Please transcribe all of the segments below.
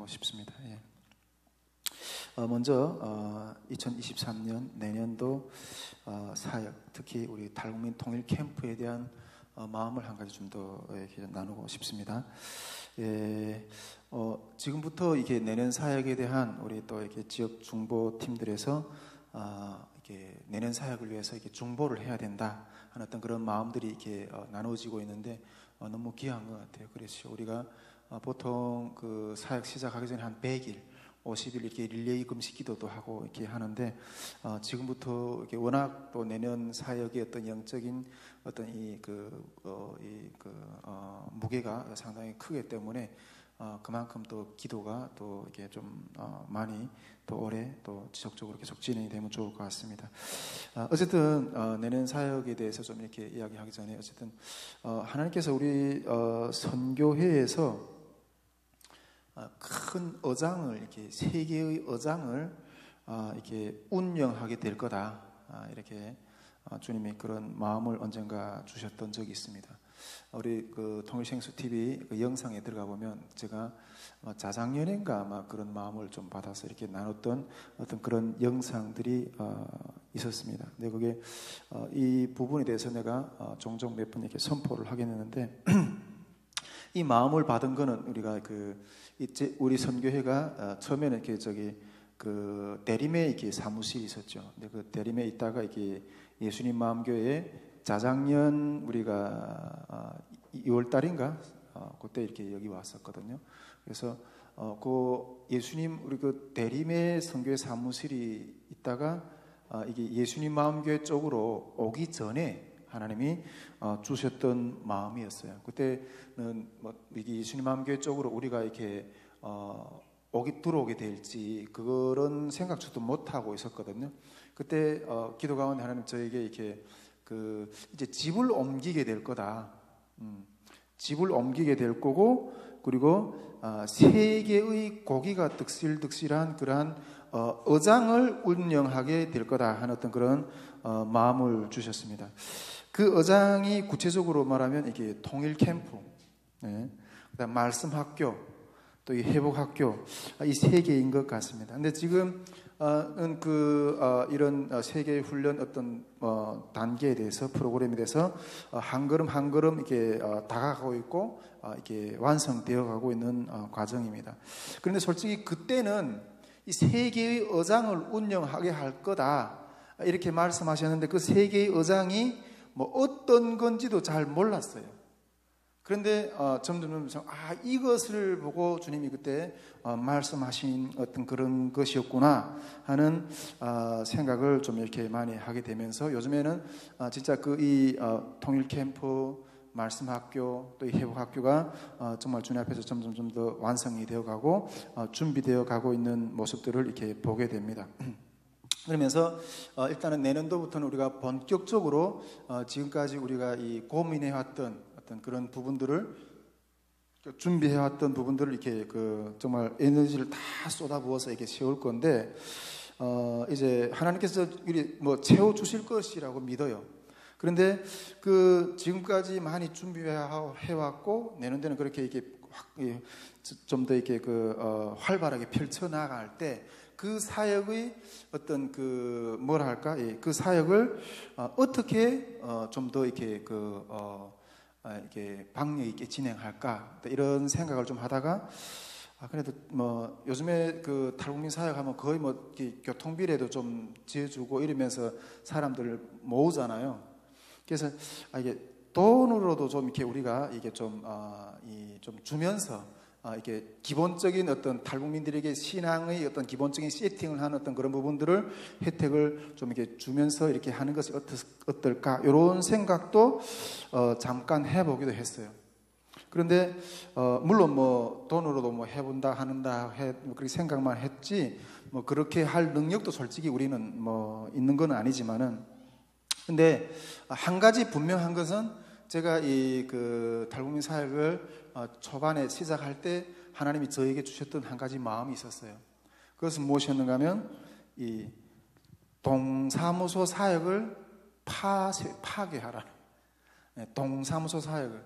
싶습니다. 예. 먼저 2023년 내년도 사역, 특히 우리 달국민 통일 캠프에 대한 마음을 한 가지 좀 더 나누고 싶습니다. 예, 지금부터 이게 내년 사역에 대한 우리 또 이렇게 지역 중보 팀들에서 이렇게 내년 사역을 위해서 이렇게 중보를 해야 된다 하는 어떤 그런 마음들이 이렇게 나눠지고 있는데 너무 귀한 것 같아요. 그래서 우리가 보통 그 사역 시작하기 전에 한 100일 50일 이렇게 릴레이 금식 기도도 하고 이렇게 하는데 지금부터 이렇게 워낙 또 내년 사역의 어떤 영적인 어떤 무게가 상당히 크기 때문에 그만큼 또 기도가 또 이렇게 좀 많이 또 오래 또 지속적으로 계속 진행이 되면 좋을 것 같습니다. 어쨌든 내년 사역에 대해서 좀 이렇게 이야기하기 전에 어쨌든 하나님께서 우리 선교회에서 큰 어장을 이렇게 세 개의 어장을 이렇게 운영하게 될 거다 이렇게 주님이 그런 마음을 언젠가 주셨던 적이 있습니다. 우리 그 통일생수 TV 그 영상에 들어가 보면 제가 자작년인가 아마 그런 마음을 좀 받아서 이렇게 나눴던 어떤 그런 영상들이 있었습니다. 근데 그게 이 부분에 대해서 내가 종종 몇 번 이렇게 선포를 하긴 했는데 이 마음을 받은 거는 우리가 우리 선교회가 처음에는 이렇게 그 대림에 이렇게 사무실이 있었죠. 근데 그 대림에 있다가 이렇게 예수님 마음교회에 자작년 우리가 2월 달인가 그때 이렇게 여기 왔었거든요. 그래서 그 예수님 우리 그 대림에 선교회 사무실이 있다가 이게 예수님 마음교회 쪽으로 오기 전에 하나님이 주셨던 마음이었어요. 그때는 이게 예수님 마음교회 쪽으로 우리가 이렇게 들어오게 될지 그런 생각조도 못 하고 있었거든요. 그때 기도 가운데 하나님 저에게 이렇게 이제 집을 옮기게 될 거다. 집을 옮기게 될 거고 그리고 세 개의 고기가 득실득실한 그러한 어장을 운영하게 될 거다 하는 어떤 그런 마음을 주셨습니다. 그 어장이 구체적으로 말하면 이게 통일 캠프, 그다음 말씀 학교, 또 이 회복 학교 이 세 개인 것 같습니다. 근데 지금 이런 세 개의 훈련 어떤 단계에 대해서 프로그램에 대해서 한 걸음 한 걸음 이렇게 다가가고 있고 이렇게 완성되어 가고 있는 과정입니다. 그런데 솔직히 그때는 이 세 개의 어장을 운영하게 할 거다 이렇게 말씀하셨는데 그 세 개의 어장이 어떤 건지도 잘 몰랐어요. 그런데 점점 이것을 보고 주님이 그때 말씀하신 어떤 그런 것이었구나 하는 생각을 좀 이렇게 많이 하게 되면서 요즘에는 진짜 이 통일 캠프, 말씀 학교, 또 이 회복 학교가 정말 주님 앞에서 점점 좀 더 완성이 되어 가고 준비되어 가고 있는 모습들을 이렇게 보게 됩니다. 그러면서 일단은 내년도부터는 우리가 본격적으로 지금까지 우리가 이 고민해왔던 어떤 그런 부분들을 준비해왔던 부분들을 이렇게 정말 에너지를 다 쏟아부어서 이렇게 세울 건데 이제 하나님께서 채워 주실 것이라고 믿어요. 그런데 지금까지 많이 준비해왔고 내년도는 그렇게 이렇게 좀 더 이렇게 활발하게 펼쳐 나갈 때. 그 사역의 어떤 그 사역을 어떻게 좀 더 이렇게 이렇게 박력 있게 진행할까 이런 생각을 좀 하다가 그래도 요즘에 달국민 사역하면 거의 교통비라도 좀 지어주고 이러면서 사람들을 모으잖아요. 그래서 이게 돈으로도 좀 이렇게 우리가 이게 좀 주면서 이렇게 기본적인 어떤 달국민들에게 신앙의 어떤 기본적인 세팅을 하는 어떤 그런 부분들을 혜택을 좀 이렇게 주면서 이렇게 하는 것이 어떨까 이런 생각도 잠깐 해보기도 했어요. 그런데 물론 돈으로도 해본다 하는다 그렇게 생각만 했지 그렇게 할 능력도 솔직히 우리는 있는 건 아니지만은 근데 한 가지 분명한 것은 제가 이 달국민 사역을 초반에 시작할 때 하나님이 저에게 주셨던 한 가지 마음이 있었어요. 그것은 무엇이었는가 하면 이 동사무소 사역을 파괴하라. 동사무소 사역을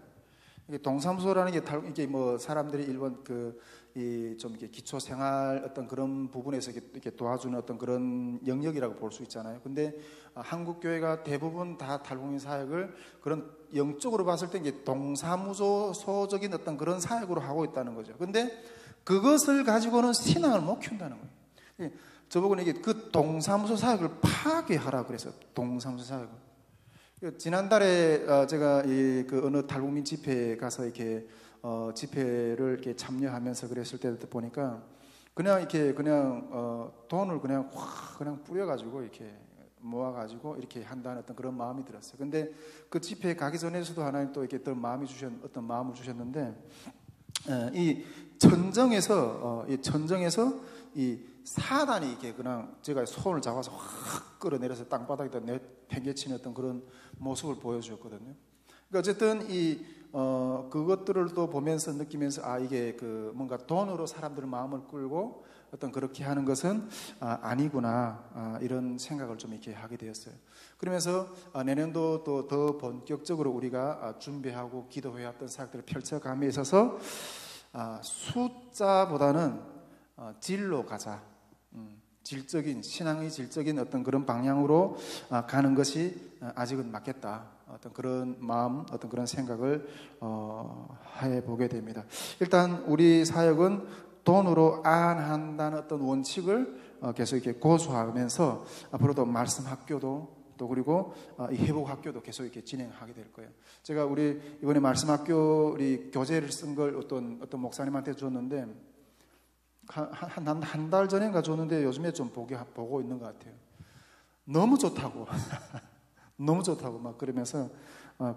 이게 동사무소라는 게 이게 뭐 사람들이 일본 좀 이렇게 기초 생활 어떤 그런 부분에서 이렇게 도와주는 어떤 그런 영역이라고 볼 수 있잖아요. 근데 한국 교회가 대부분 다 탈북민 사역을 그런 영적으로 봤을 때 이게 동사무소적인 어떤 그런 사역으로 하고 있다는 거죠. 근데 그것을 가지고는 신앙을 못 키운다는 거예요. 저보고 이게 그 동사무소 사역을 파괴하라 그래서 동사무소 사역을. 지난달에 제가 그 어느 탈북민 집회에 가서 이렇게 집회를 이렇게 참여하면서 그랬을 때 보니까 그냥 돈을 그냥 확 그냥 뿌려가지고 이렇게 모아가지고 이렇게 한다는 어떤 그런 마음이 들었어요. 근데 그 집회에 가기 전에서도 하나님 또 이렇게 어떤 마음을 주셨는데 이 전정에서 이 사단이 이렇게 그냥 제가 손을 잡아서 확 끌어내려서 땅바닥에다 내팽개치는 어떤 그런 모습을 보여주었거든요. 그러니까 어쨌든 그것들을 또 보면서 느끼면서 이게 뭔가 돈으로 사람들의 마음을 끌고 어떤 그렇게 하는 것은 아니구나 이런 생각을 좀 이렇게 하게 되었어요. 그러면서 내년도 또 더 본격적으로 우리가 준비하고 기도해왔던 사역들을 펼쳐감에 있어서 숫자보다는 질로 가자. 신앙의 질적인 어떤 그런 방향으로 가는 것이 아직은 맞겠다. 어떤 그런 마음, 어떤 그런 생각을 해보게 됩니다. 일단 우리 사역은 돈으로 안 한다는 어떤 원칙을 계속 이렇게 고수하면서 앞으로도 말씀 학교도 또 그리고 이 회복 학교도 계속 이렇게 진행하게 될 거예요. 제가 우리 이번에 말씀 학교 우리 교재를 쓴 걸 어떤 목사님한테 줬는데 한 달 전인가 줬는데 요즘에 좀 보고 있는 것 같아요. 너무 좋다고. 너무 좋다고 막 그러면서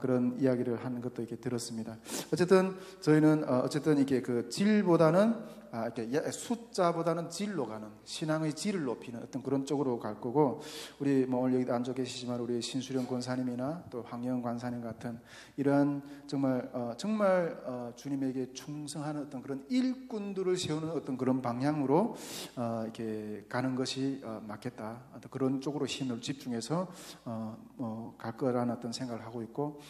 그런 이야기를 하는 것도 이렇게 들었습니다. 어쨌든 저희는 어쨌든 이게 그 질보다는 이렇게 숫자보다는 질로 가는 신앙의 질을 높이는 어떤 그런 쪽으로 갈 거고 우리 뭐 오늘 여기 앉아 계시지만 우리 신수령 권사님이나 또 황영 관사님 같은 이러한 정말 주님에게 충성하는 어떤 그런 일꾼들을 세우는 어떤 그런 방향으로 이렇게 가는 것이 맞겠다. 어떤 그런 쪽으로 힘을 집중해서 갈 거라는 어떤 생각을 하고 있고.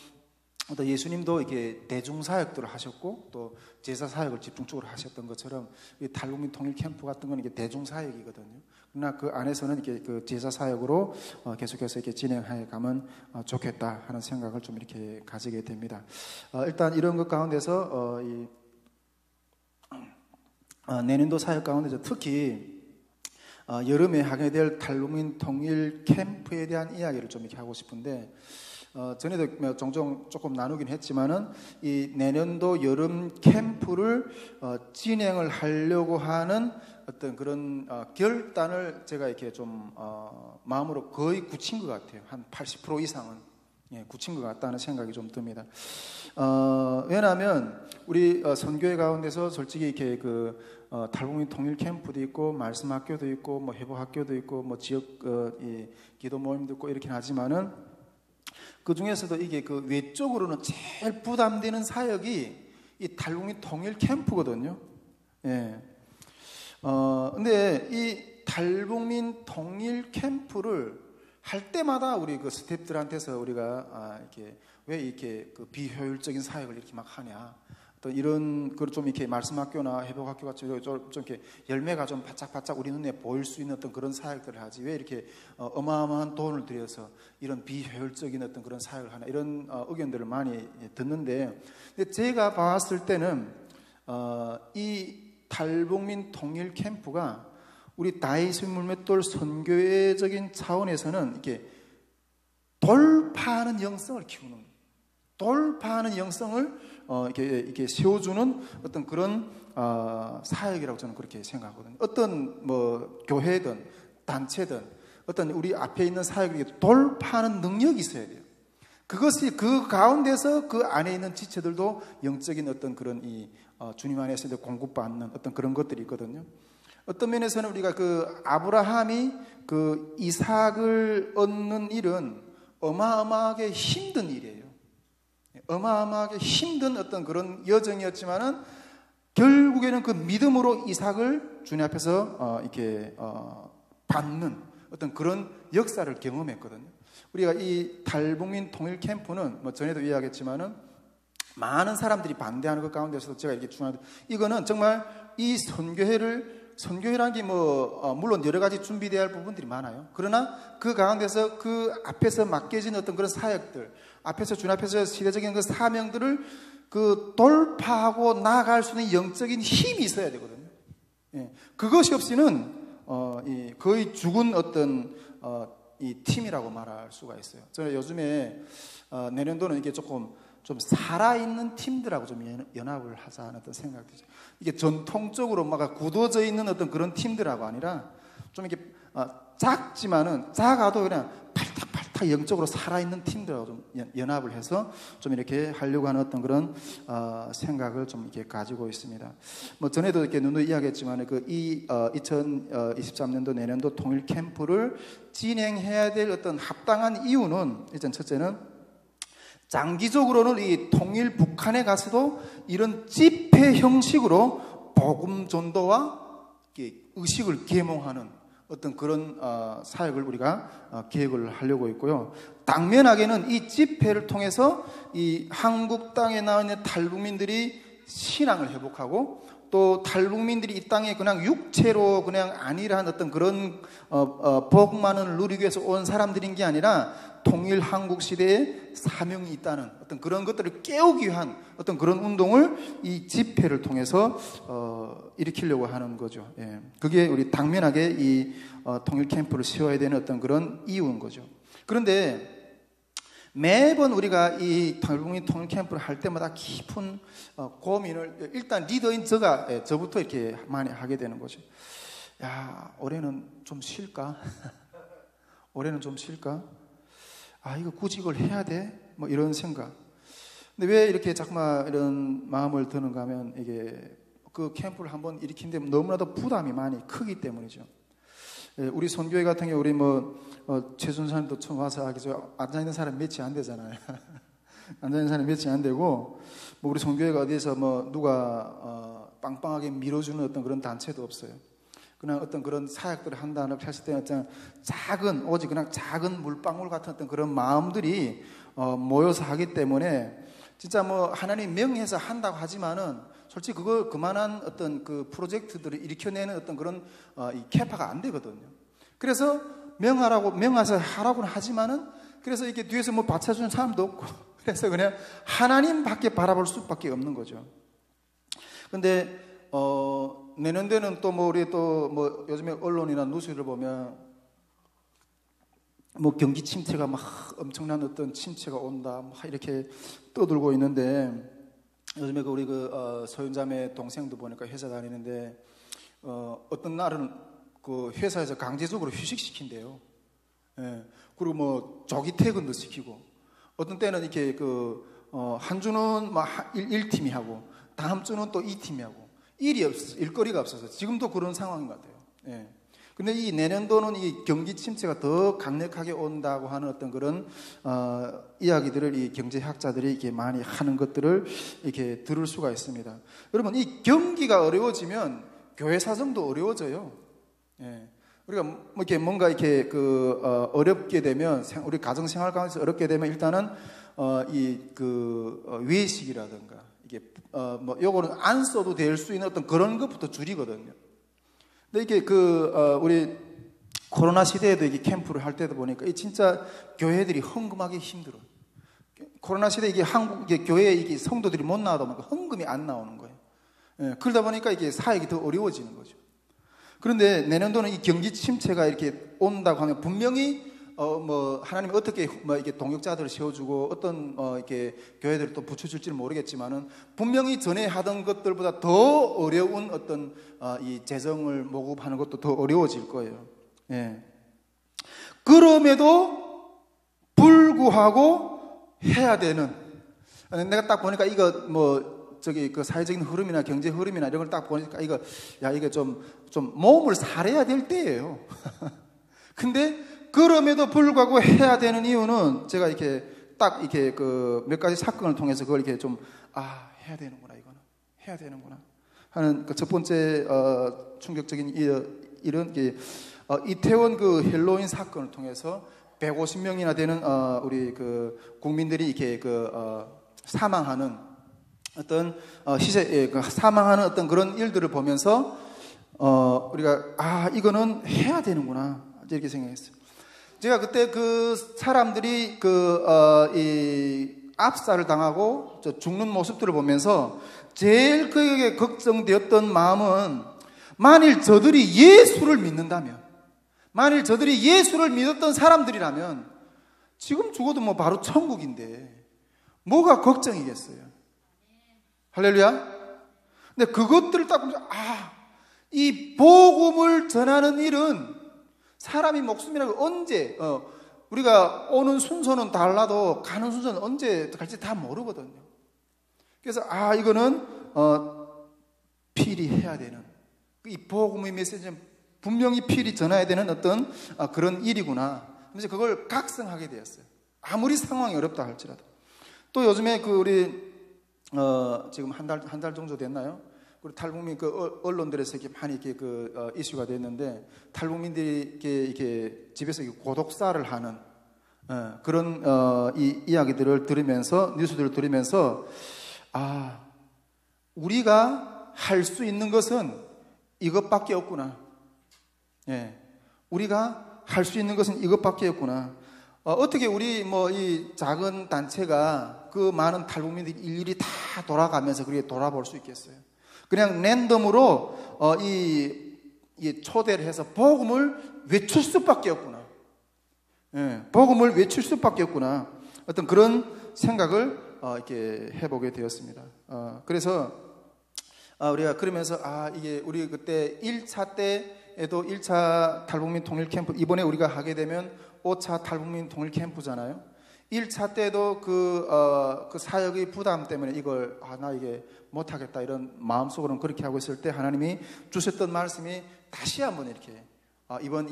또 예수님도 이렇게 대중사역들을 하셨고 또 제사사역을 집중적으로 하셨던 것처럼 이 탈북민 통일 캠프 같은 건 이게 대중사역이거든요. 그러나 그 안에서는 이렇게 그 제사사역으로 계속해서 이렇게 진행해 가면 좋겠다 하는 생각을 좀 이렇게 가지게 됩니다. 일단 이런 것 가운데서 내년도 사역 가운데서 특히 여름에 하게 될 탈북민 통일 캠프에 대한 이야기를 좀 이렇게 하고 싶은데 전에도 종종 조금 나누긴 했지만은 이 내년도 여름 캠프를 진행을 하려고 하는 어떤 그런 결단을 제가 이렇게 좀 마음으로 거의 굳힌 것 같아요. 한 80% 이상은 굳힌 것 같다는 생각이 좀 듭니다. 왜냐하면 우리 선교회 가운데서 솔직히 이렇게 탈북민 통일 캠프도 있고 말씀 학교도 있고 뭐 회복 학교도 있고 뭐 지역 기도 모임도 있고 이렇긴 하지만은 그 중에서도 이게 그 외적으로는 제일 부담되는 사역이 이 탈북민 통일 캠프거든요. 예. 근데 이 탈북민 통일 캠프를 할 때마다 우리 그 스태프들한테서 우리가 이렇게 왜 이렇게 그 비효율적인 사역을 이렇게 막 하냐. 또 이런 걸 좀 이렇게 말씀학교나 회복학교 같이 좀 이렇게 열매가 좀 바짝바짝 우리 눈에 보일 수 있는 어떤 그런 사역들을 하지 왜 이렇게 어마어마한 돈을 들여서 이런 비효율적인 어떤 그런 사역을 하나 이런 의견들을 많이 듣는데 근데 제가 봤을 때는 이 탈북민 통일 캠프가 우리 다윗의 물맷돌 선교회적인 차원에서는 이렇게 돌파하는 영성을 키우는 돌파하는 영성을 이렇게 세워주는 어떤 그런 사역이라고 저는 그렇게 생각하거든요. 어떤 뭐 교회든 단체든 어떤 우리 앞에 있는 사역을 돌파하는 능력이 있어야 돼요. 그것이 그 가운데서 그 안에 있는 지체들도 영적인 어떤 그런 주님 안에서 공급받는 어떤 그런 것들이 있거든요. 어떤 면에서는 우리가 그 아브라함이 그 이삭을 얻는 일은 어마어마하게 힘든 일이에요. 어마어마하게 힘든 어떤 그런 여정이었지만은 결국에는 그 믿음으로 이삭을 주님 앞에서 이렇게 받는 어떤 그런 역사를 경험했거든요. 우리가 이 탈북민 통일 캠프는 뭐 전에도 이야기했지만은 많은 사람들이 반대하는 것 가운데서도 제가 이렇게 중요한데, 이거는 정말 이 선교회라는 게 물론 여러 가지 준비되어야 할 부분들이 많아요. 그러나 그 가운데서 그 앞에서 맡겨진 어떤 그런 사역들, 주님 앞에서 시대적인 그 사명들을 그 돌파하고 나아갈 수 있는 영적인 힘이 있어야 되거든요. 예. 그것이 없이는 거의 죽은 어떤 이 팀이라고 말할 수가 있어요. 저는 요즘에 내년도는 이게 좀 살아있는 팀들하고 좀 연합을 하자는 어떤 생각이 들죠. 이게 전통적으로 막 굳어져 있는 어떤 그런 팀들하고 아니라 좀 이렇게 작아도 그냥 팔딱팔딱 영적으로 살아있는 팀들하고 좀 연합을 해서 좀 이렇게 하려고 하는 어떤 그런 생각을 좀 이렇게 가지고 있습니다. 전에도 이렇게 누누이 이야기했지만 2023년도 내년도 통일 캠프를 진행해야 될 어떤 합당한 이유는, 일단 첫째는 장기적으로는 이 통일 북한에 가서도 이런 집회 형식으로 복음 전도와 의식을 계몽하는 어떤 그런 사역을 우리가 계획을 하려고 있고요. 당면하게는 이 집회를 통해서 이 한국 땅에 나와 있는 탈북민들이 신앙을 회복하고, 또 탈북민들이 이 땅에 그냥 육체로 그냥 안일한 어떤 그런 복만을 누리기 위해서 온 사람들인 게 아니라 통일 한국 시대에 사명이 있다는 어떤 그런 것들을 깨우기 위한 어떤 그런 운동을 이 집회를 통해서 일으키려고 하는 거죠. 예. 그게 우리 당면하게 이 통일 캠프를 세워야 되는 어떤 그런 이유인 거죠. 그런데 매번 우리가 이 탈북민 통일 캠프를 할 때마다 깊은 고민을, 일단 리더인 저부터 이렇게 많이 하게 되는 거죠. 야, 올해는 좀 쉴까? 올해는 좀 쉴까? 이거 굳이 이걸 해야 돼? 이런 생각. 근데 왜 이렇게 자꾸만 이런 마음을 드는가 하면, 이게 그 캠프를 한번 일으키는데 너무나도 부담이 많이 크기 때문이죠. 우리 선교회 같은 경우, 우리 최순사님도 처음 와서 앉아있는 사람이 몇이 안 되잖아요. 앉아있는 사람이 몇이 안 되고, 우리 선교회가 어디에서 누가 빵빵하게 밀어주는 어떤 그런 단체도 없어요. 그냥 어떤 그런 사역들을 한다는 했을 때는 오직 그냥 작은 물방울 같은 어떤 그런 마음들이 모여서 하기 때문에, 진짜 하나님 명해서 한다고 하지만은 솔직히 그만한 어떤 그 프로젝트들을 일으켜내는 어떤 그런 이 캐파가 안 되거든요. 그래서 명하서 하라고는 하지만은, 그래서 이렇게 뒤에서 받쳐주는 사람도 없고, 그래서 그냥 하나님밖에 바라볼 수밖에 없는 거죠. 근데 내년도에는 또 우리 또 요즘에 언론이나 뉴스를 보면 경기 침체가 엄청난 어떤 침체가 온다 이렇게 떠들고 있는데, 요즘에 우리 서윤자매 동생도 보니까 회사 다니는데 어떤 날은 그 회사에서 강제적으로 휴식시킨대요. 예. 그리고 조기 퇴근도 시키고, 어떤 때는 이렇게 한 주는 1팀이 하고 다음 주는 또 2팀이 하고, 일거리가 없어서 지금도 그런 상황인 것 같아요. 예. 근데 이 내년도는 이 경기 침체가 더 강력하게 온다고 하는 어떤 그런 이야기들을 이 경제학자들이 이렇게 많이 하는 것들을 이렇게 들을 수가 있습니다. 여러분, 이 경기가 어려워지면 교회 사정도 어려워져요. 예. 우리가 이렇게 뭔가 이렇게 어렵게 되면, 우리 가정 생활 가운데서 어렵게 되면 일단은 외식이라든가 이게 요거는 안 써도 될 수 있는 어떤 그런 것부터 줄이거든요. 근데 이게 우리 코로나 시대에도 이게 캠프를 할 때도 보니까 진짜 교회들이 헌금하기 힘들어요. 코로나 시대에 이게 교회에 이게 성도들이 못 나와도 보니까 헌금이 안 나오는 거예요. 예, 그러다 보니까 이게 사역이 더 어려워지는 거죠. 그런데 내년도는 이 경기 침체가 이렇게 온다고 하면 분명히 하나님이 어떻게 이게 동역자들을 세워주고 어떤 이렇게 교회들을 또 붙여줄지는 모르겠지만은, 분명히 전에 하던 것들보다 더 어려운 어떤 이 재정을 모금하는 것도 더 어려워질 거예요. 예. 그럼에도 불구하고 해야 되는, 내가 딱 보니까 이거 사회적인 흐름이나 경제 흐름이나 이런 걸 딱 보니까 이게 좀 몸을 살해야 될 때예요. 근데 그럼에도 불구하고 해야 되는 이유는, 제가 이렇게 딱 이렇게 몇 가지 사건을 통해서 그걸 이렇게 해야 되는구나, 이거는 해야 되는구나 하는 첫 번째 충격적인 일은 이태원 헬로윈 사건을 통해서 150명이나 되는 우리 국민들이 이렇게 사망하는 어떤 사망하는 어떤 그런 일들을 보면서 우리가 이거는 해야 되는구나 이렇게 생각했어요. 제가 그때 그 사람들이 이 압살을 당하고 죽는 모습들을 보면서 제일 그에게 걱정되었던 마음은, 만일 저들이 예수를 믿는다면, 만일 저들이 예수를 믿었던 사람들이라면 지금 죽어도 뭐 바로 천국인데 뭐가 걱정이겠어요. 할렐루야. 근데 그것들을 딱 보면서 이 복음을 전하는 일은 사람이 목숨이라고 언제 우리가 오는 순서는 달라도 가는 순서는 언제 갈지 다 모르거든요. 그래서 이거는 필히 해야 되는, 이 복음의 메시지는 분명히 필히 전해야 되는 어떤 그런 일이구나 하면서 그걸 각성하게 되었어요. 아무리 상황이 어렵다 할지라도. 또 요즘에 우리 지금 한 달 정도 됐나요? 우리 탈북민 언론들에서 이렇게 많이 이렇게 이슈가 됐는데, 탈북민들이 이렇게 집에서 고독사를 하는 그런 이 이야기들을 들으면서, 뉴스들을 들으면서 우리가 할 수 있는 것은 이것밖에 없구나. 예, 우리가 할 수 있는 것은 이것밖에 없구나. 어떻게 우리 이 작은 단체가 그 많은 탈북민들이 일일이 다 돌아가면서 그렇게 돌아볼 수 있겠어요? 그냥 랜덤으로 이 초대를 해서 복음을 외칠 수밖에 없구나. 예, 복음을 외칠 수밖에 없구나. 어떤 그런 생각을 이렇게 해보게 되었습니다. 그래서 우리가 그러면서 이게 우리 그때 1차 때에도 1차 탈북민 통일 캠프, 이번에 우리가 하게 되면 5차 탈북민 통일 캠프잖아요. 1차 때도 그 사역의 부담 때문에 이걸 나 이게 못하겠다 이런 마음속으로는 그렇게 하고 있을 때, 하나님이 주셨던 말씀이 다시 한번 이렇게 이번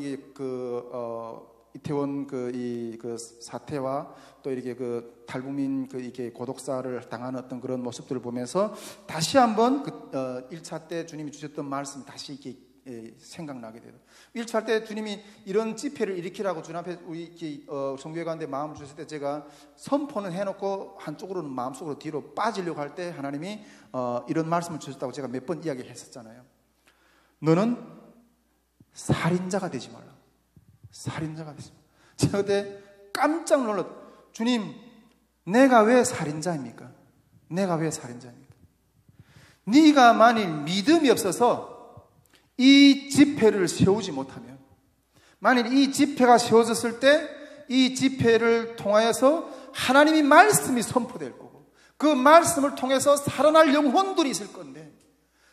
이태원 그 사태와 또 이렇게 탈북민 이렇게 고독사를 당하는 어떤 그런 모습들을 보면서 다시 한번 1차 때 주님이 주셨던 말씀 다시 이렇게 생각나게 돼요. 1차 때 주님이 이런 집회를 일으키라고 주님 앞에 우리 성교회관대 마음을 주실 때, 제가 선포는 해놓고 한쪽으로는 마음속으로 뒤로 빠지려고 할 때 하나님이 이런 말씀을 주셨다고 제가 몇 번 이야기를 했었잖아요. 너는 살인자가 되지 말라. 살인자가 되지 말라. 제가 그때 깜짝 놀랐. 주님, 내가 왜 살인자입니까? 내가 왜 살인자입니까? 네가 만일 믿음이 없어서 이 집회를 세우지 못하면, 만일 이 집회가 세워졌을 때 이 집회를 통하여서 하나님의 말씀이 선포될 거고, 그 말씀을 통해서 살아날 영혼들이 있을 건데,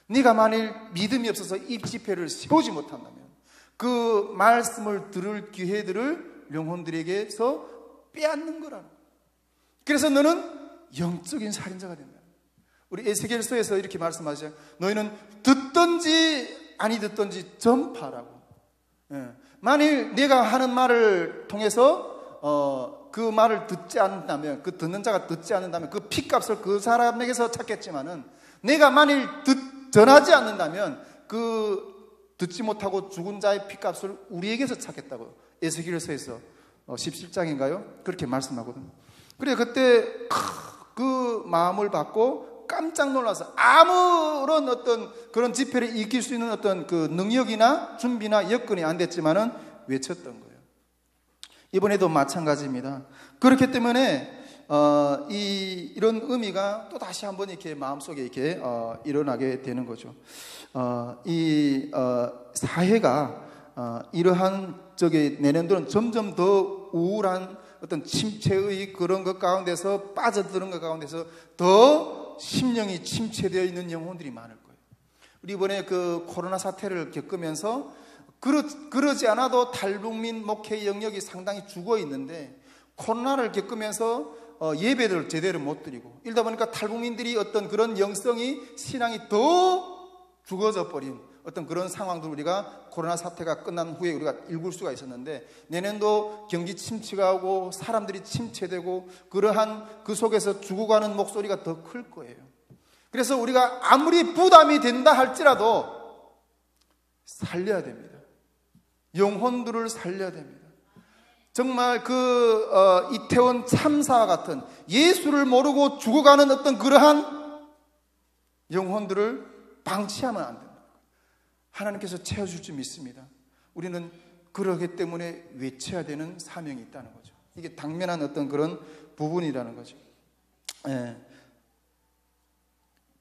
네가 만일 믿음이 없어서 이 집회를 세우지 못한다면 그 말씀을 들을 기회들을 영혼들에게서 빼앗는 거라는. 그래서 너는 영적인 살인자가 된다. 우리 에스겔서에서 이렇게 말씀하죠. 너희는 듣든지 아니 듣든지 전파라고. 만일 내가 하는 말을 통해서 그 말을 듣지 않는다면, 그 듣는 자가 듣지 않는다면 그 핏값을 그 사람에게서 찾겠지만은, 내가 만일 전하지 않는다면 그 듣지 못하고 죽은 자의 핏값을 우리에게서 찾겠다고 에스겔서에서 17장인가요? 그렇게 말씀하거든요. 그래, 그때 그 마음을 받고 깜짝 놀라서 아무런 어떤 그런 집회를 이길 수 있는 어떤 그 능력이나 준비나 여건이 안 됐지만은 외쳤던 거예요. 이번에도 마찬가지입니다. 그렇기 때문에 이런 의미가 또 다시 한번 이렇게 마음속에 이렇게 일어나게 되는 거죠. 이 사회가 이러한 내년도는 점점 더 우울한 어떤 침체의 그런 것 가운데서 빠져드는 것 가운데서 더 심령이 침체되어 있는 영혼들이 많을 거예요. 우리 이번에 그 코로나 사태를 겪으면서 그러지 않아도 탈북민 목회 영역이 상당히 죽어 있는데, 코로나를 겪으면서 예배를 제대로 못 드리고 이러다 보니까 탈북민들이 어떤 그런 영성이, 신앙이 더 죽어져 버린 어떤 그런 상황들, 우리가 코로나 사태가 끝난 후에 우리가 읽을 수가 있었는데, 내년도 경기 침체가 오고 사람들이 침체되고 그러한 그 속에서 죽어가는 목소리가 더 클 거예요. 그래서 우리가 아무리 부담이 된다 할지라도 살려야 됩니다. 영혼들을 살려야 됩니다. 정말 이태원 참사와 같은 예수를 모르고 죽어가는 어떤 그러한 영혼들을 방치하면 안 된다. 하나님께서 채워줄 줄 믿습니다. 우리는 그러기 때문에 외쳐야 되는 사명이 있다는 거죠. 이게 당면한 어떤 그런 부분이라는 거죠. 예.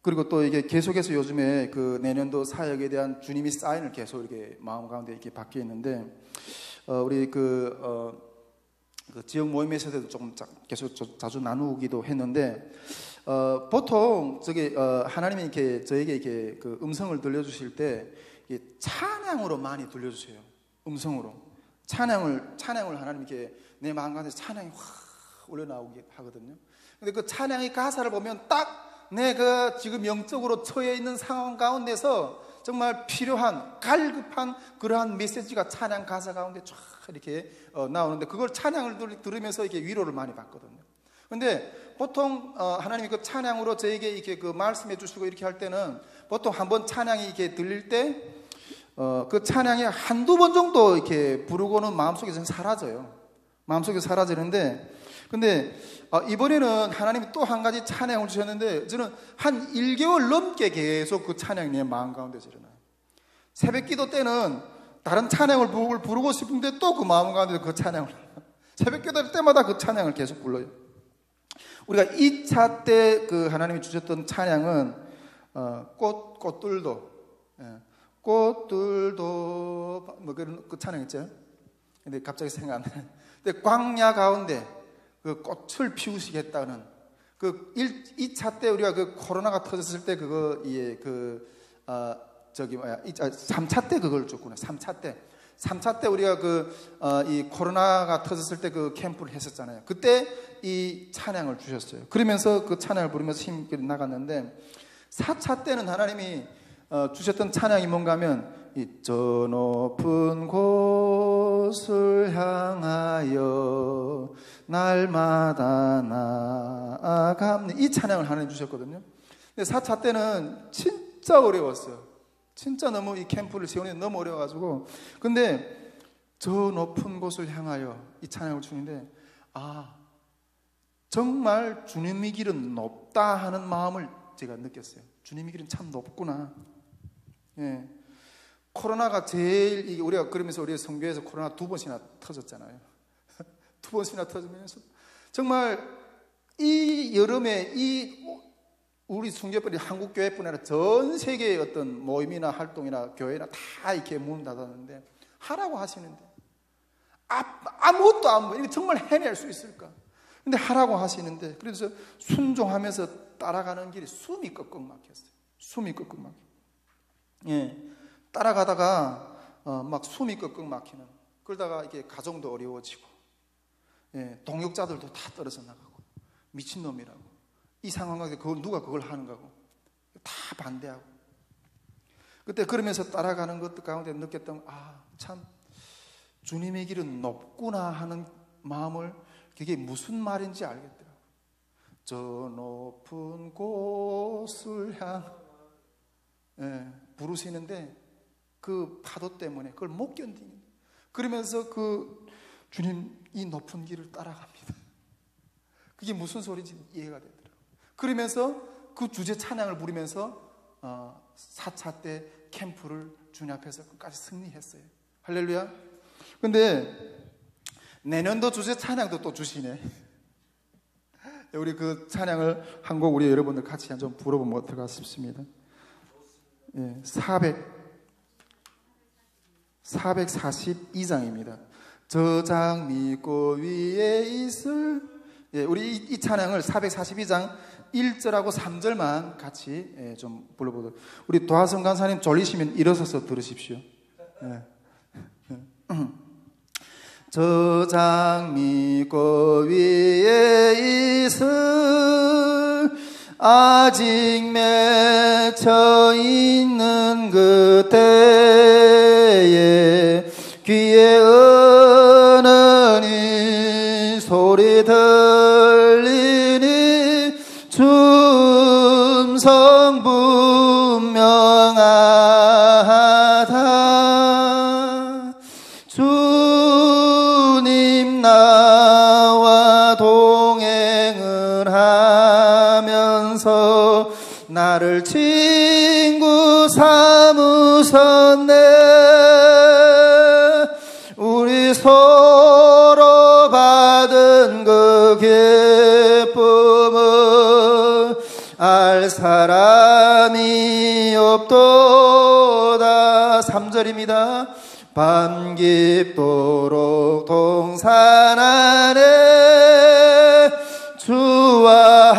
그리고 또 이게 계속해서 요즘에 그 내년도 사역에 대한 주님이 사인을 계속 이렇게 마음 가운데 이렇게 바뀌어 있는데, 우리 그 지역 모임에서도 조금 계속 자주 나누기도 했는데, 보통 하나님이 이렇게 저에게 이렇게 그 음성을 들려주실 때 찬양으로 많이 들려주세요. 음성으로 찬양을 하나님 이렇게 내 마음 가운데 찬양이 확 올려나오게 하거든요. 근데 그 찬양의 가사를 보면 딱 내가 지금 영적으로 처해 있는 상황 가운데서 정말 필요한 갈급한 그러한 메시지가 찬양 가사 가운데 쫙 이렇게 나오는데, 그걸 찬양을 들으면서 이렇게 위로를 많이 받거든요. 근데 보통 하나님이 그 찬양으로 저에게 이렇게 그 말씀해 주시고 이렇게 할 때는 보통 한번 찬양이 이렇게 들릴 때 그 찬양이 한두 번 정도 이렇게 부르고는 마음속에서 사라져요. 마음속에서 사라지는데, 근데 이번에는 하나님이 또 한 가지 찬양을 주셨는데, 저는 한 1개월 넘게 계속 그 찬양이 내 마음 가운데서 일어나요. 새벽 기도 때는 다른 찬양을 부르고 싶은데 또 그 마음 가운데서 그 찬양을 새벽 기도 때마다 그 찬양을 계속 불러요. 우리가 2차 때 그 하나님이 주셨던 찬양은 꽃들도 뭐 그런 그 찬양 있죠. 근데 갑자기 생각 안 나요. 근데 광야 가운데 그 꽃을 피우시겠다는 그 2차 때 우리가 그 코로나가 터졌을 때 그거 3차 때 그걸 줬구나. 3차 때 우리가 이 코로나가 터졌을 때 그 캠프를 했었잖아요. 그때 이 찬양을 주셨어요. 그러면서 그 찬양을 부르면서 힘있게 나갔는데, 4차 때는 하나님이 주셨던 찬양이 뭔가 하면 저 높은 곳을 향하여 날마다 나아갑니다. 이 찬양을 하나님 주셨거든요. 근데 4차 때는 진짜 어려웠어요. 진짜 너무 이 캠프를 세우는 게 너무 어려워가지고, 근데 저 높은 곳을 향하여 이 찬양을 주는데, 정말 주님의 길은 높다 하는 마음을 제가 느꼈어요. 주님의 길은 참 높구나. 예. 코로나가 제일 우리가 그러면서 우리 성교에서 코로나 2번씩이나 터졌잖아요. 2번씩이나 터지면서 정말 이 여름에 우리 순교뿐이 한국 교회뿐 아니라 전 세계의 어떤 모임이나 활동이나 교회나 다 이렇게 문 닫았는데, 하라고 하시는데 아무것도 안 보여. 이게 정말 해낼 수 있을까? 근데 하라고 하시는데, 그래서 순종하면서 따라가는 길이 숨이 꺽꺽 막혔어요. 숨이 꺽꺽 막혀. 예, 따라가다가 막 숨이 꺽꺽 막히는. 그러다가 이게 가정도 어려워지고, 예, 동역자들도 다 떨어져 나가고, 미친놈이라고, 이 상황 가운데 누가 그걸 하는가고 다 반대하고. 그때 그러면서 따라가는 것 가운데 느꼈던, 참 주님의 길은 높구나 하는 마음을, 그게 무슨 말인지 알겠더라고요. 저 높은 곳을 부르시는데 그 파도 때문에 그걸 못 견디는, 그러면서 그 주님 이 높은 길을 따라갑니다. 그게 무슨 소리인지 이해가 되더라고요. 그러면서 그 주제 찬양을 부르면서 4차 때 캠프를 주님 앞에서 끝까지 승리했어요. 할렐루야. 근데 내년도 주제 찬양도 또 주시네. 우리 그 찬양을 한 곡 우리 여러분들 같이 좀 불러보면 어떨까 싶습니다. 예, 442장입니다. 저장 믿고 위에 있을. 예, 우리 이 찬양을 442장 1절하고 3절만 같이 좀 불러보도록. 우리 도하성 간사님 졸리시면 일어서서 들으십시오. 예. 저장 믿고 위에 있을 아직 맺혀 있는 그때에 귀에 어는 이 소리 들리니 춤성 분명하다. 주님 나와 동행을 하면서 나를 나를 친구 삼으셨네. 우리 서로 받은 그 기쁨은 알 사람이 없도다. 3절입니다. 밤 깊도록 동산 안에 주와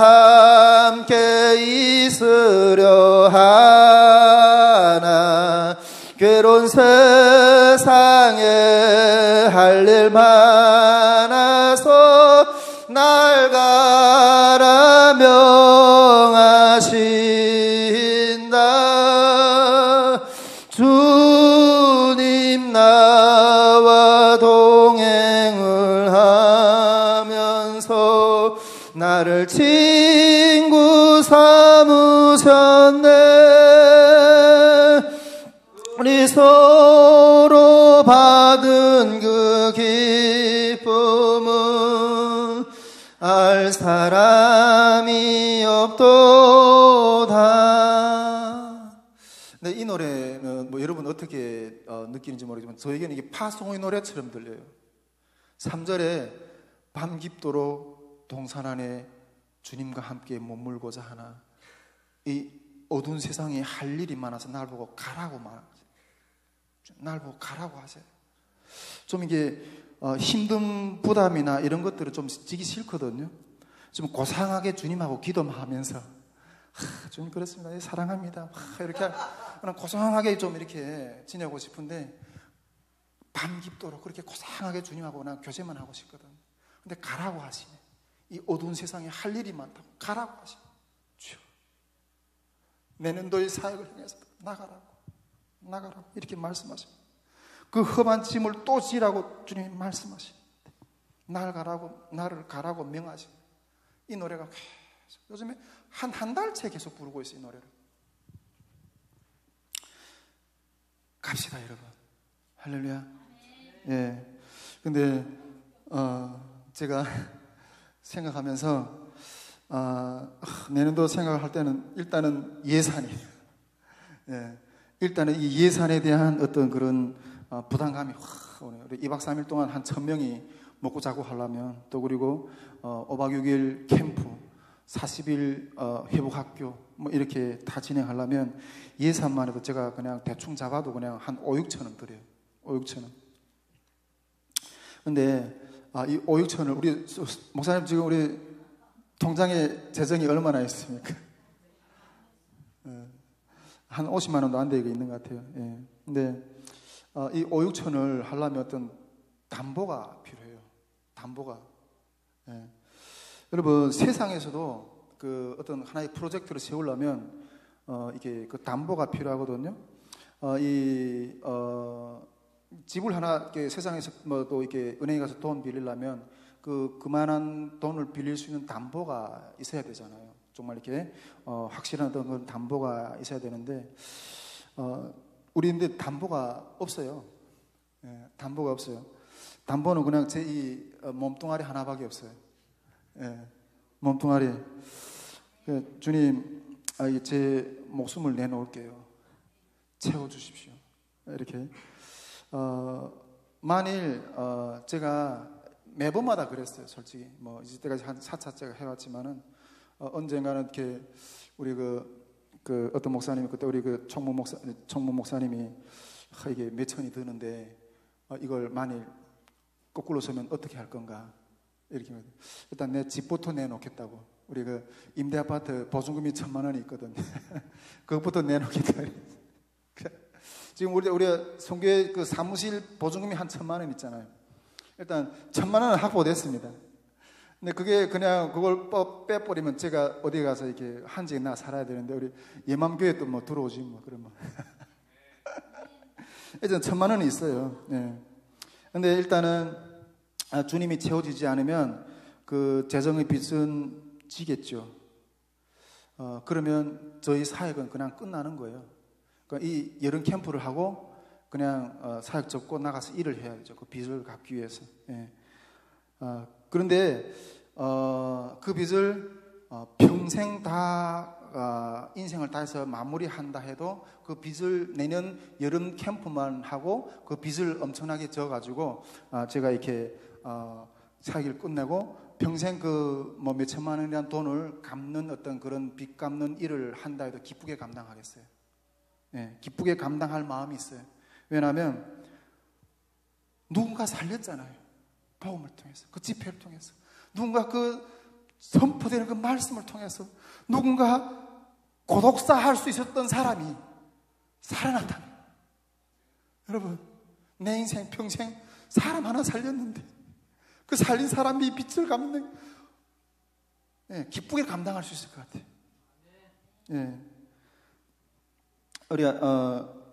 함께 있으려 하나. 괴로운 세상에 할 일 많아서 날 가라 명하신다. 주님 나와 동행을 하면서 나를 친구 삼으셨네. 우리 서로 받은 그 기쁨은 알 사람이 없도다. 네, 이 노래는 뭐 여러분 어떻게 느끼는지 모르지만 저에게는 이게 파송의 노래처럼 들려요. 3절에 밤 깊도록 동산 안에 주님과 함께 머물고자 하나. 이 어두운 세상에 할 일이 많아서 날 보고 가라고 말하세요. 날 보고 가라고 하세요. 좀 이게 힘든 부담이나 이런 것들을 좀 지기 싫거든요. 좀 고상하게 주님하고 기도하면서 주님 그렇습니다. 사랑합니다. 이렇게 고상하게 좀 이렇게 지내고 싶은데 밤 깊도록 그렇게 고상하게 주님하고 난 교제만 하고 싶거든. 근데 가라고 하시네. 이 어두운 세상에 할 일이 많다고 가라고 하시네. 주여, 내년도의 사역을 향해서 나가라고 이렇게 말씀하십니다. 그 험한 짐을 또 지라고 주님이 말씀하십니다. 나를 가라고 명하십니다. 이 노래가 계속 요즘에 한 달째 계속 부르고 있어요. 이 노래를. 갑시다 여러분. 할렐루야. 예. 근데 제가 생각하면서 내년도 생각을 할 때는 일단은 예산이에요. 예. 일단은 이 예산에 대한 어떤 그런 부담감이 확 오네요. 2박 3일 동안 한 1000명이 먹고 자고 하려면, 또 그리고 5박 6일 캠프, 40일 회복학교 뭐 이렇게 다 진행하려면 예산만 해도 제가 그냥 대충 잡아도 그냥 한 5, 6천 원 들여요. 5, 6천 원. 근데 이 5, 6천 원을 우리 목사님 지금 우리 통장에 재정이 얼마나 있습니까? 한 50만 원도 안 되게 있는 것 같아요. 예. 근데 이 5, 6천을 하려면 어떤 담보가 필요해요. 담보가. 예. 여러분 세상에서도 그 어떤 하나의 프로젝트를 세우려면 이게 그 담보가 필요하거든요. 집을 하나 이렇게 세상에서 뭐 또 이렇게 은행에 가서 돈 빌리려면 그만한 돈을 빌릴 수 있는 담보가 있어야 되잖아요. 정말 이렇게 확실한 어떤 그런 담보가 있어야 되는데 우리 근데 담보가 없어요. 예, 담보가 없어요. 담보는 그냥 제 이 몸뚱아리 하나밖에 없어요. 예, 몸뚱아리. 주님, 제 목숨을 내놓을게요. 채워주십시오. 이렇게. 만일 제가 매번마다 그랬어요. 솔직히 뭐 이때까지 한 4차째가 해왔지만은 언젠가는 이렇게 우리 그 어떤 목사님이 그때 우리 그 청문 목사님이 이게 몇 천이 드는데 이걸 만일 거꾸로 서면 어떻게 할 건가 이렇게 일단 내 집부터 내놓겠다고. 우리 그 임대 아파트 보증금이 1000만 원이 있거든. 그것부터 내놓겠다. 지금 우리 성교회 그 사무실 보증금이 한 1000만 원 있잖아요. 일단 1000만 원은 확보됐습니다. 근데 그게 그냥 그걸 빼버리면 제가 어디 가서 이렇게 한직에 나 살아야 되는데 우리 예맘교회 또 뭐 들어오지 뭐 그러면 일단 1000만 원이 있어요. 네. 근데 일단은 주님이 채워지지 않으면 그 재정의 빚은 지겠죠. 그러면 저희 사역은 그냥 끝나는 거예요. 그러니까 이 여름 캠프를 하고 그냥 사역 접고 나가서 일을 해야 되죠. 그 빚을 갚기 위해서. 예. 그런데 그 빚을 평생 다 인생을 다해서 마무리한다 해도 그 빚을 내년 여름 캠프만 하고 그 빚을 엄청나게 져가지고 제가 이렇게 사역을 끝내고 평생 그 뭐 몇천만 원이라는 돈을 갚는 어떤 그런 빚 갚는 일을 한다 해도 기쁘게 감당하겠어요. 예, 기쁘게 감당할 마음이 있어요. 왜냐하면 누군가 살렸잖아요. 복음을 통해서, 그 집회를 통해서, 누군가 그 선포되는 그 말씀을 통해서 누군가 고독사 할 수 있었던 사람이 살아났다는. 여러분, 내 인생 평생 사람 하나 살렸는데 그 살린 사람이 빚을 갚는, 예, 기쁘게 감당할 수 있을 것 같아요. 예.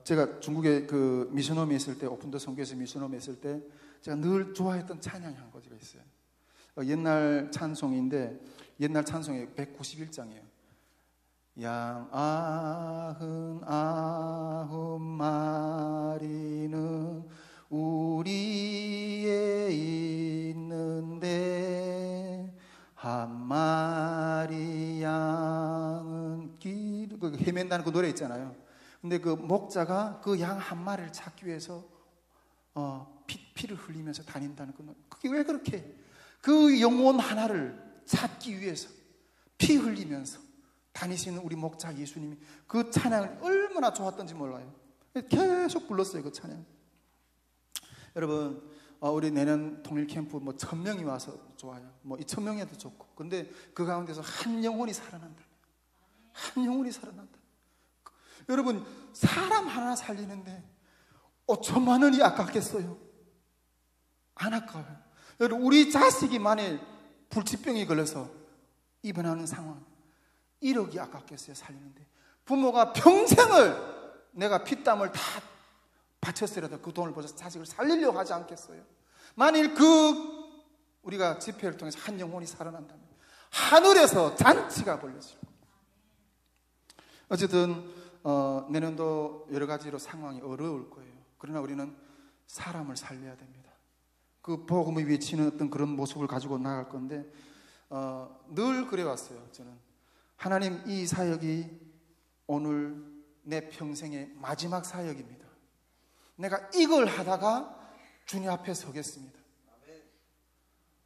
제가 중국에 그 미션홈에 있을 때, 오픈더 선교에서 미션홈에 있을 때 제가 늘 좋아했던 찬양이 한 가지가 있어요. 옛날 찬송인데, 옛날 찬송이 191장이에요. 양 아흔 마리는 우리에 있는데 한 마리 양은 헤맨다는 그 노래 있잖아요. 근데 그 목자가 그 양 한 마리를 찾기 위해서 피를 흘리면서 다닌다는 그 노래. 그게 왜 그렇게 그 영혼 하나를 찾기 위해서 피 흘리면서 다니시는 우리 목자 예수님이 그 찬양을 얼마나 좋았던지 몰라요. 계속 불렀어요, 그 찬양. 여러분, 우리 내년 통일 캠프 뭐 1000명이 와서 좋아요. 뭐 2000명에도 좋고. 근데 그 가운데서 한 영혼이 살아난다. 한 영혼이 살아난다. 여러분, 사람 하나 살리는데 5천만 원이 아깝겠어요? 안 아까워요. 여러분, 우리 자식이 만일 불치병이 걸려서 입원하는 상황, 1억이 아깝겠어요, 살리는데. 부모가 평생을 내가 피땀을 다 바쳤으라도 그 돈을 벌어서 자식을 살리려고 하지 않겠어요? 만일 우리가 집회를 통해서 한 영혼이 살아난다면 하늘에서 잔치가 벌려질 겁니다. 어쨌든 내년도 여러 가지로 상황이 어려울 거예요. 그러나 우리는 사람을 살려야 됩니다. 그 복음을 외치는 어떤 그런 모습을 가지고 나갈 건데, 늘 그래왔어요. 저는 하나님, 이 사역이 오늘 내 평생의 마지막 사역입니다. 내가 이걸 하다가 주님 앞에 서겠습니다.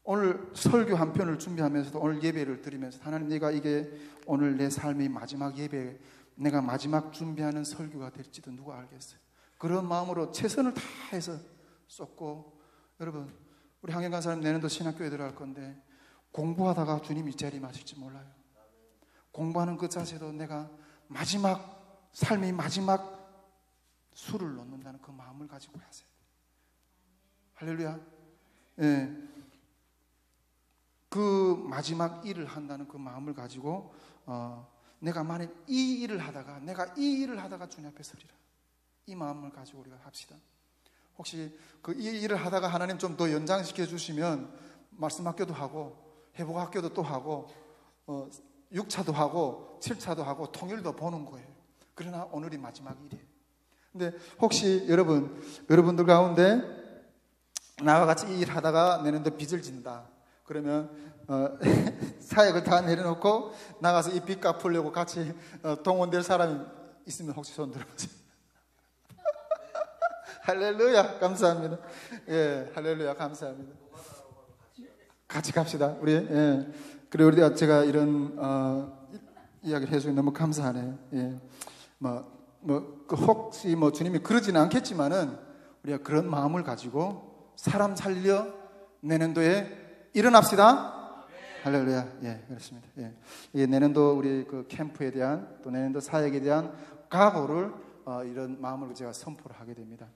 오늘 설교 한 편을 준비하면서도, 오늘 예배를 드리면서, 하나님, 내가 이게 오늘 내 삶의 마지막 예배, 내가 마지막 준비하는 설교가 될지도 누가 알겠어요. 그런 마음으로 최선을 다해서 쏟고, 여러분, 우리 항해간 사람 내년도 신학교에 들어갈 건데 공부하다가 주님 이 자리에 마실지 몰라요. 공부하는 그 자세도 내가 마지막, 삶의 마지막 술을 놓는다는 그 마음을 가지고 하세요. 할렐루야. 예. 그 마지막 일을 한다는 그 마음을 가지고 내가 만약 이 일을 하다가, 내가 이 일을 하다가 주님 앞에 서리라, 이 마음을 가지고 우리가 합시다. 혹시 그 이 일을 하다가 하나님 좀 더 연장시켜 주시면 말씀학교도 하고 회복학교도 또 하고 6차도 하고 7차도 하고 통일도 보는 거예요. 그러나 오늘이 마지막 일이에요. 근데 혹시 여러분들 가운데 나와 같이 이 일 하다가 내년도 빚을 진다. 그러면 사역을 다 내려놓고 나가서 이 빚 갚으려고 같이 동원될 사람이 있으면 혹시 손 들어보세요. 할렐루야, 감사합니다. 예, 할렐루야, 감사합니다. 같이 갑시다, 우리. 예. 그리고 우리 제가 이런 이야기를 해주니 너무 감사하네요. 예. 혹시 주님이 그러지는 않겠지만은 우리가 그런 마음을 가지고 사람 살려 내년도에 일어납시다. 할렐루야. 예, 그렇습니다. 예. 내년도 우리 그 캠프에 대한, 또 내년도 사역에 대한 각오를 이런 마음을 제가 선포를 하게 됩니다.